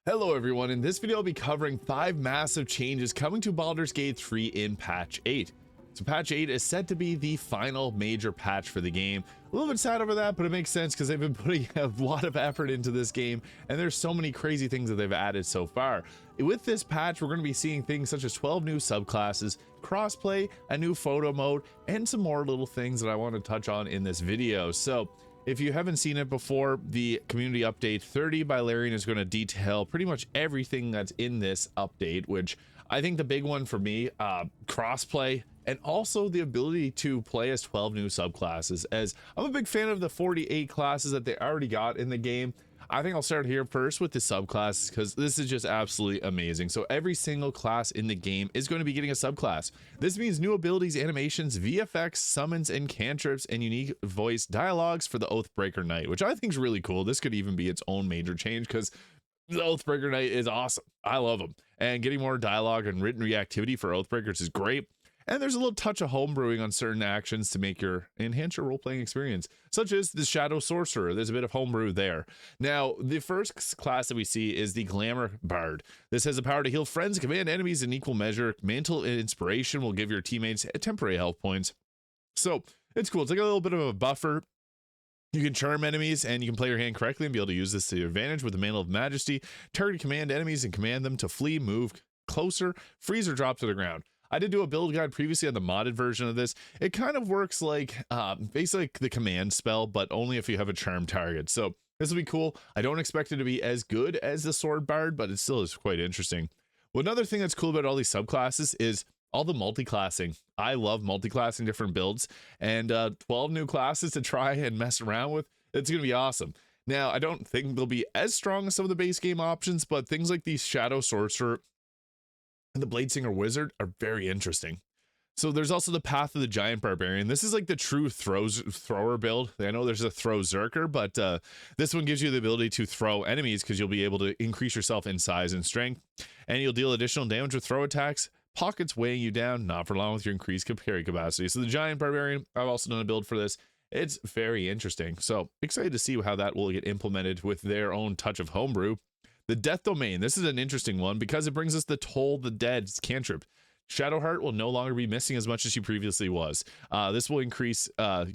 Hello everyone, in this video I'll be covering 5 massive changes coming to Baldur's Gate 3 in patch 8. So patch 8 is said to be the final major patch for the game. A little bit sad over that, but it makes sense because they've been putting a lot of effort into this game and there's so many crazy things that they've added so far. With this patch, we're going to be seeing things such as 12 new subclasses, crossplay, a new photo mode, and some more little things that I want to touch on in this video. So if you haven't seen it before, the community update 30 by Larian is going to detail pretty much everything that's in this update, which I think the big one for me, crossplay, and also the ability to play as 12 new subclasses, as I'm a big fan of the 48 classes that they already got in the game. I think I'll start here first with the subclasses because this is just absolutely amazing. So every single class in the game is going to be getting a subclass. This means new abilities, animations, VFX, summons, and cantrips, and unique voice dialogues for the Oathbreaker Knight, which I think is really cool. This could even be its own major change because the Oathbreaker Knight is awesome. I love him. And getting more dialogue and written reactivity for Oathbreakers is great. And there's a little touch of homebrewing on certain actions to enhance your role-playing experience, such as the Shadow Sorcerer. There's a bit of homebrew there. Now, the first class that we see is the Glamour Bard. This has the power to heal friends, command enemies in equal measure. Mantle and Inspiration will give your teammates temporary health points. So it's cool. It's like a little bit of a buffer. You can charm enemies and you can play your hand correctly and be able to use this to your advantage with the Mantle of Majesty. Target command enemies and command them to flee, move closer, freeze, or drop to the ground. I did do a build guide previously on the modded version of this. It kind of works like basically the command spell, but only if you have a charm target. So this will be cool. I don't expect it to be as good as the Sword Bard, but it still is quite interesting. Well, another thing that's cool about all these subclasses is all the multi-classing. I love multi-classing different builds, and 12 new classes to try and mess around with. It's going to be awesome. Now, I don't think they'll be as strong as some of the base game options, but things like the Shadow Sorcerer and the Bladesinger Wizard are very interesting. So there's also the Path of the Giant Barbarian. This is like the true thrower build. I know there's a throw Zerker, but this one gives you the ability to throw enemies because you'll be able to increase yourself in size and strength, and you'll deal additional damage with throw attacks. Pockets weighing you down, not for long with your increased carry capacity. So the Giant Barbarian, I've also done a build for this. It's very interesting. So excited to see how that will get implemented with their own touch of homebrew. The Death Domain. This is an interesting one because it brings us the Toll the Dead cantrip. Shadowheart will no longer be missing as much as she previously was. This will increase,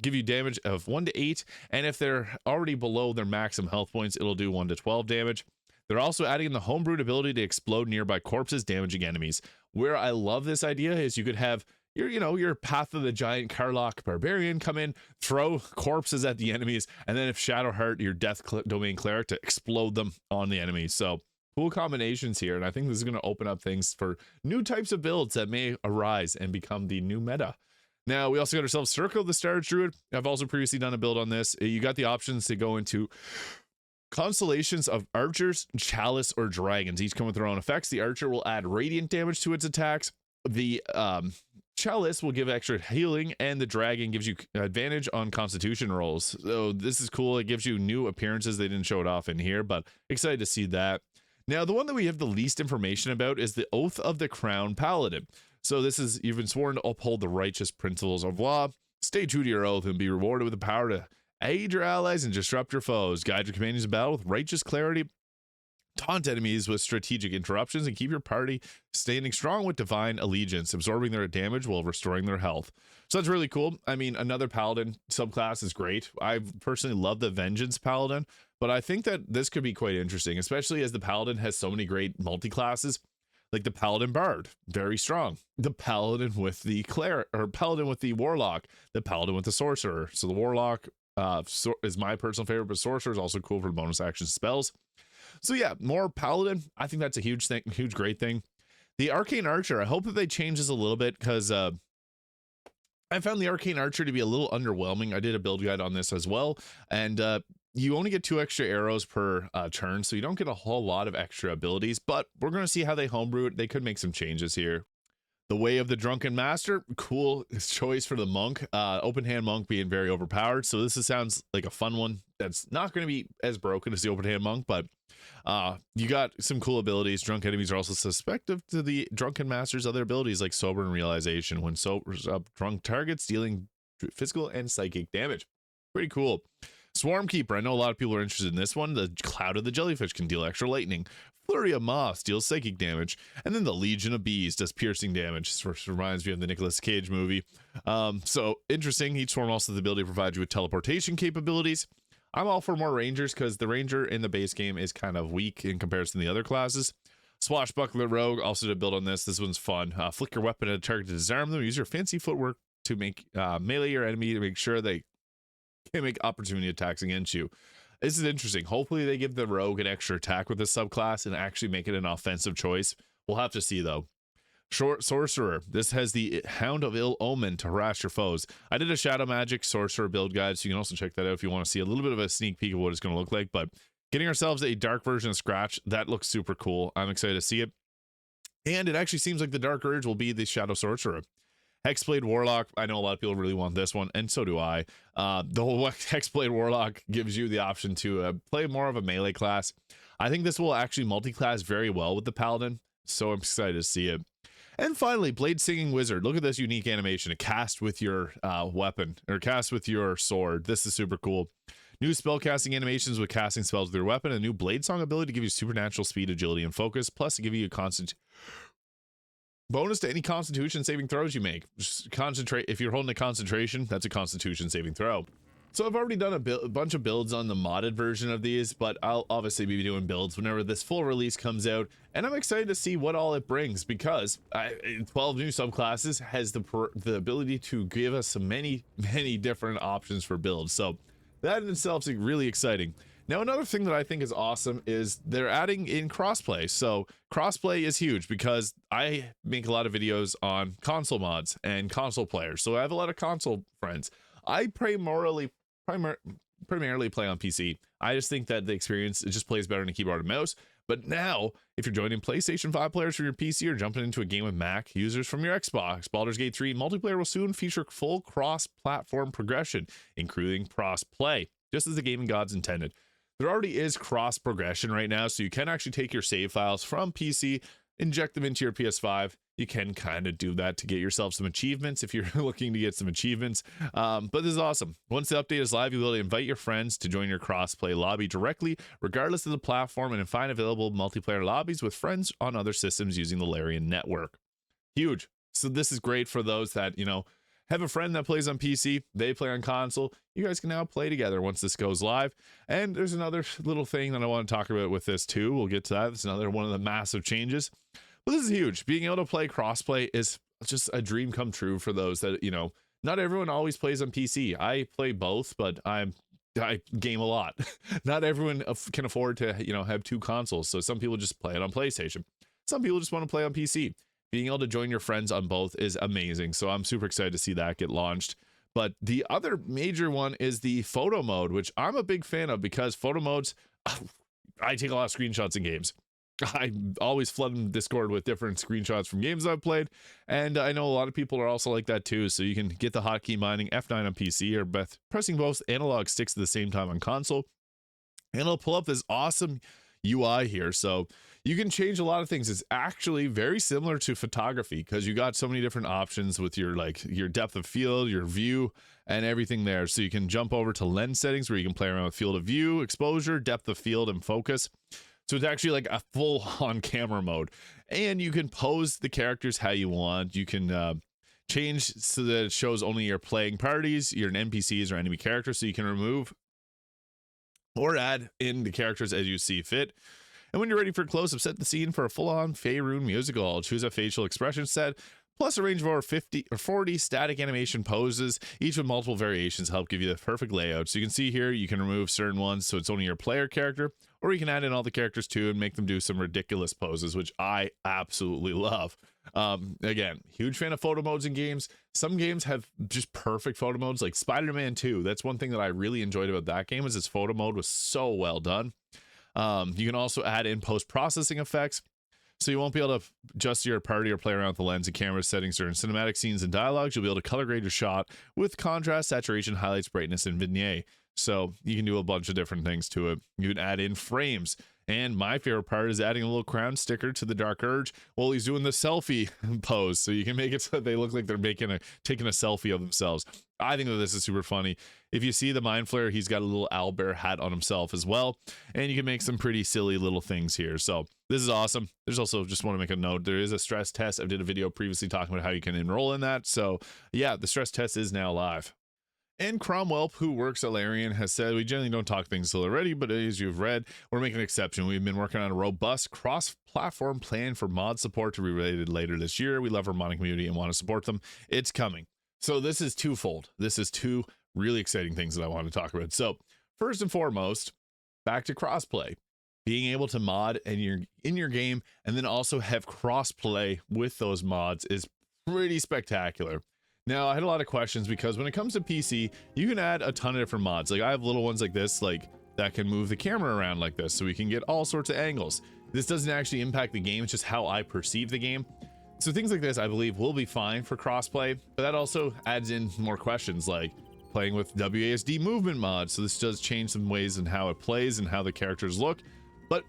give you damage of 1 to 8, and if they're already below their maximum health points, it'll do 1 to 12 damage. They're also adding in the homebrewed ability to explode nearby corpses, damaging enemies. Where I love this idea is you could have your Path of the Giant Karlach Barbarian come in, throw corpses at the enemies, and then if Shadowheart, your Death Domain Cleric, to explode them on the enemies. So cool combinations here, and I think this is going to open up things for new types of builds that may arise and become the new meta. Now, we also got ourselves Circle of the Star Druid. I've also previously done a build on this. You got the options to go into constellations of archers, chalice, or dragons. Each come with their own effects. The archer will add radiant damage to its attacks. The chalice will give extra healing, and the dragon gives you advantage on constitution rolls. So this is cool. It gives you new appearances. They didn't show it off in here, but excited to see that. Now, the one that we have the least information about is the Oath of the Crown Paladin. So this is, you've been sworn to uphold the righteous principles of law, stay true to your oath, and be rewarded with the power to aid your allies and disrupt your foes, guide your companions in battle with righteous clarity, taunt enemies with strategic interruptions, and keep your party standing strong with divine allegiance, absorbing their damage while restoring their health. So that's really cool. I mean, another paladin subclass is great. I personally love the Vengeance Paladin, but I think that this could be quite interesting, especially as the paladin has so many great multi-classes, like the Paladin Bard, very strong. The Paladin with the Cleric, or Paladin with the Warlock, the Paladin with the Sorcerer. So the Warlock is my personal favorite, but Sorcerer is also cool for bonus action spells. So yeah, more Paladin. I think that's a huge thing, great thing. The Arcane Archer, I hope that they change this a little bit because I found the Arcane Archer to be a little underwhelming. I did a build guide on this as well, and you only get 2 extra arrows per turn, so you don't get a whole lot of extra abilities, but we're going to see how they homebrew it. They could make some changes here. The Way of the Drunken Master, cool choice for the monk. Open hand monk being very overpowered, so this sounds like a fun one. That's not going to be as broken as the open hand monk, but you got some cool abilities. Drunk enemies are also suspected to the Drunken Master's other abilities like Sober and Realization. When drunk targets, dealing physical and psychic damage. Pretty cool. Swarm Keeper, I know a lot of people are interested in this one. The Cloud of the Jellyfish can deal extra lightning. Flurry of Moths deals psychic damage. And then the Legion of Bees does piercing damage. This reminds me of the Nicolas Cage movie. So interesting. Each swarm also has the ability to provide you with teleportation capabilities. I'm all for more Rangers because the Ranger in the base game is kind of weak in comparison to the other classes. Swashbuckler Rogue, also to build on this. This one's fun. Flick your weapon at a target to disarm them. Use your fancy footwork to make melee your enemy to make sure they can make opportunity attacks against you. This is interesting. Hopefully they give the Rogue an extra attack with this subclass and actually make it an offensive choice. We'll have to see though. Short Sorcerer. This has the Hound of Ill Omen to harass your foes. I did a Shadow Magic Sorcerer build guide, so you can also check that out if you want to see a little bit of a sneak peek of what it's going to look like. But getting ourselves a dark version of Scratch, that looks super cool. I'm excited to see it. And it actually seems like the Dark Urge will be the Shadow Sorcerer. Hexblade Warlock, I know a lot of people really want this one, and so do I. The whole Hexblade Warlock gives you the option to play more of a melee class. I think this will actually multi-class very well with the Paladin, so I'm excited to see it. And finally, Blade Singing Wizard. Look at this unique animation. A cast with your weapon, or cast with your sword. This is super cool. New spell casting animations with casting spells with your weapon. A new Blade Song ability to give you supernatural speed, agility, and focus. Plus, to give you a constant bonus to any Constitution saving throws you make. Just concentrate. If you're holding a concentration, that's a Constitution saving throw. So I've already done a bunch of builds on the modded version of these, but I'll obviously be doing builds whenever this full release comes out. And I'm excited to see what all it brings because 12 new subclasses has the ability to give us so many different options for builds. So that in itself is really exciting. Now, another thing that I think is awesome is they're adding in crossplay. So crossplay is huge because I make a lot of videos on console mods and console players. So I have a lot of console friends. I primarily play on PC. I just think that the experience, it just plays better on a keyboard and mouse. But now, if you're joining PlayStation 5 players from your PC or jumping into a game with Mac users from your Xbox, Baldur's Gate 3 multiplayer will soon feature full cross-platform progression, including cross-play, just as the gaming gods intended. There already is cross-progression right now, so you can actually take your save files from PC, inject them into your PS5. You can kind of do that to get yourself some achievements if you're looking to get some achievements. But this is awesome. Once the update is live, you'll be able to invite your friends to join your crossplay lobby directly, regardless of the platform, and find available multiplayer lobbies with friends on other systems using the Larian network. Huge. So this is great for those that, you know, have a friend that plays on PC, they play on console. You guys can now play together once this goes live. And there's another little thing that I want to talk about with this too. We'll get to that. It's another one of the massive changes. But this is huge. Being able to play crossplay is just a dream come true for those that, you know, not everyone always plays on PC. I play both, but I game a lot. Not everyone can afford to, you know, have two consoles. So some people just play it on PlayStation. Some people just want to play on PC. Being able to join your friends on both is amazing. So I'm super excited to see that get launched. But the other major one is the photo mode, which I'm a big fan of because photo modes, I take a lot of screenshots in games. I always flood Discord with different screenshots from games I've played. And I know a lot of people are also like that too. So you can get the hotkey mining F9 on PC or pressing both analog sticks at the same time on console. And it'll pull up this awesome UI here. So you can change a lot of things. It's actually very similar to photography because you got so many different options with your your depth of field, your view, and everything there. So you can jump over to lens settings where you can play around with field of view, exposure, depth of field, and focus. So it's actually like a full on camera mode, and you can pose the characters how you want. You can change so that it shows only your playing parties, your NPCs or enemy characters. So you can remove or add in the characters as you see fit. And when you're ready for close-up, set the scene for a full-on Faerun musical. I'll choose a facial expression set, plus a range of over 50 or 40 static animation poses, each with multiple variations to help give you the perfect layout. So you can see here, you can remove certain ones so it's only your player character, or you can add in all the characters too and make them do some ridiculous poses, which I absolutely love. Again, huge fan of photo modes in games. Some games have just perfect photo modes, like Spider-Man 2. That's one thing that I really enjoyed about that game, is its photo mode was so well done. You can also add in post-processing effects, so you won't be able to adjust your party or play around with the lens and camera settings during cinematic scenes and dialogues. You'll be able to color grade your shot with contrast, saturation, highlights, brightness, and vignette. So you can do a bunch of different things to it. You can add in frames. And my favorite part is adding a little crown sticker to the Dark Urge while he's doing the selfie pose. So you can make it so they look like they're taking a selfie of themselves. I think that this is super funny. If you see the Mind Flayer, he's got a little owlbear hat on himself as well, and you can make some pretty silly little things here. So this is awesome. There's also, just want to make a note, there is a stress test. I did a video previously talking about how you can enroll in that. So yeah, the stress test is now live. And Cromwell, who works at Larian, has said, we generally don't talk things till they're ready, but as you've read, we're making an exception. We've been working on a robust cross-platform plan for mod support to be related later this year. We love our modding community and want to support them. It's coming. So this is twofold. This is two really exciting things that I want to talk about. So first and foremost, back to crossplay. Being able to mod in your game and then also have crossplay with those mods is pretty spectacular. Now, I had a lot of questions because when it comes to PC, you can add a ton of different mods. Like I have little ones like this, like that can move the camera around like this, so we can get all sorts of angles. This doesn't actually impact the game, it's just how I perceive the game. So things like this, I believe, will be fine for crossplay, but that also adds in more questions like playing with WASD movement mods. So this does change some ways in how it plays and how the characters look, but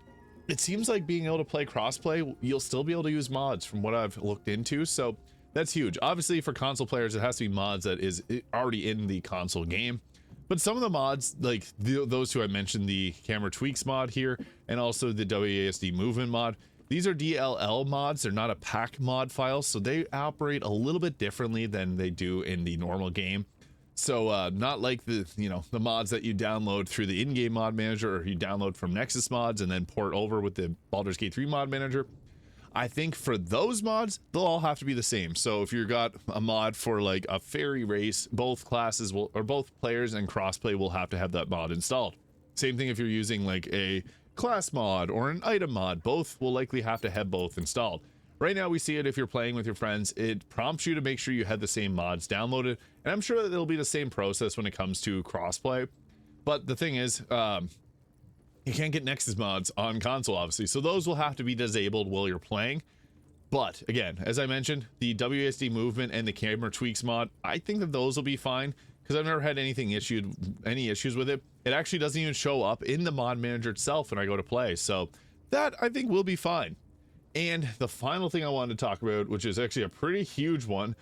it seems like being able to play crossplay, you'll still be able to use mods from what I've looked into. So that's huge. Obviously for console players, it has to be mods that is already in the console game, but some of the mods, like those two I mentioned, the camera tweaks mod here and also the WASD movement mod, these are DLL mods. They're not a pack mod file, so they operate a little bit differently than they do in the normal game. So not like the the mods that you download through the in-game mod manager, or you download from Nexus mods and then port over with the Baldur's Gate 3 mod manager. I think for those mods, they'll all have to be the same. So if you've got a mod for like a fairy race, both classes will, or both players and crossplay will have to have that mod installed. Same thing if you're using like a class mod or an item mod, both will likely have to have both installed. Right now we see it if you're playing with your friends, it prompts you to make sure you have the same mods downloaded. And I'm sure that it'll be the same process when it comes to crossplay. But the thing is, you can't get Nexus mods on console, obviously, so those will have to be disabled while you're playing. But again, as I mentioned, the WASD movement and the camera tweaks mod, I think that those will be fine because I've never had any issues with it. It actually doesn't even show up in the mod manager itself when I go to play, so that I think will be fine. And the final thing I wanted to talk about, which is actually a pretty huge one,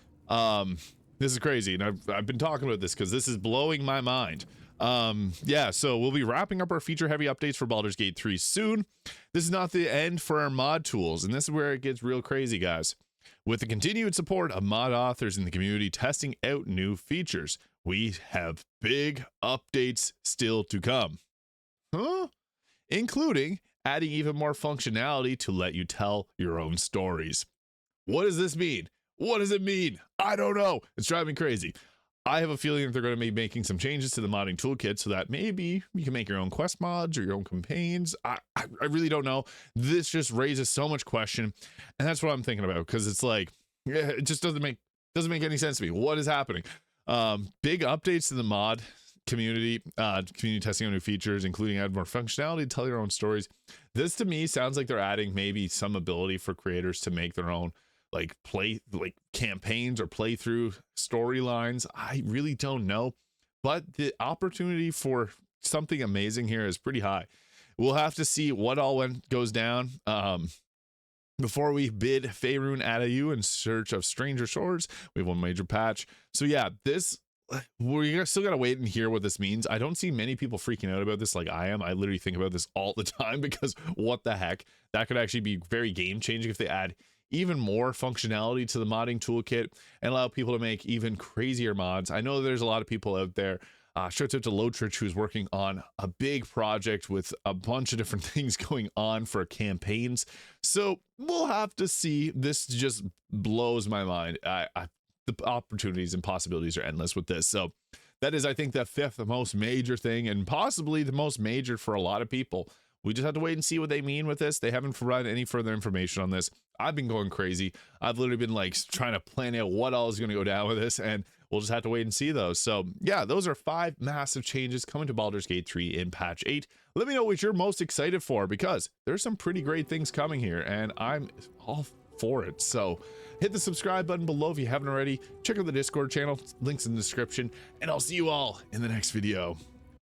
this is crazy, and I've been talking about this because this is blowing my mind. Yeah, so we'll be wrapping up our feature heavy updates for Baldur's Gate 3 soon. This is not the end for our mod tools, and this is where it gets real crazy, guys. With the continued support of mod authors in the community testing out new features, we have big updates still to come. Including adding even more functionality to let you tell your own stories. What does this mean? What does it mean? I don't know. It's driving me crazy. I have a feeling that they're going to be making some changes to the modding toolkit so that maybe you can make your own quest mods or your own campaigns. I really don't know. This just raises so much question, and that's what I'm thinking about, because it's like, yeah, it just doesn't make any sense to me. What is happening? Big updates to the mod community testing on new features, including add more functionality to tell your own stories. This to me sounds like they're adding maybe some ability for creators to make their own campaigns or playthrough storylines. I really don't know, but the opportunity for something amazing here is pretty high. We'll have to see what all goes down before we bid Faerun Adayu in search of stranger shores. We have one major patch, so yeah, we're still gotta wait and hear what this means. I don't see many people freaking out about this like I am. I literally think about this all the time because what the heck, that could actually be very game changing if they add even more functionality to the modding toolkit and allow people to make even crazier mods. I know there's a lot of people out there. Shouts out to Lotrich, who's working on a big project with a bunch of different things going on for campaigns. So we'll have to see. This just blows my mind. The opportunities and possibilities are endless with this. So that is, I think, the fifth most major thing, and possibly the most major for a lot of people. We just have to wait and see what they mean with this. They haven't provided any further information on this. I've been going crazy. I've literally been like trying to plan out what all is going to go down with this, and we'll just have to wait and see those. So yeah, those are 5 massive changes coming to Baldur's Gate 3 in patch 8. Let me know what you're most excited for, because there's some pretty great things coming here, and I'm all for it. So hit the subscribe button below if you haven't already. Check out the Discord channel, links in the description, and I'll see you all in the next video.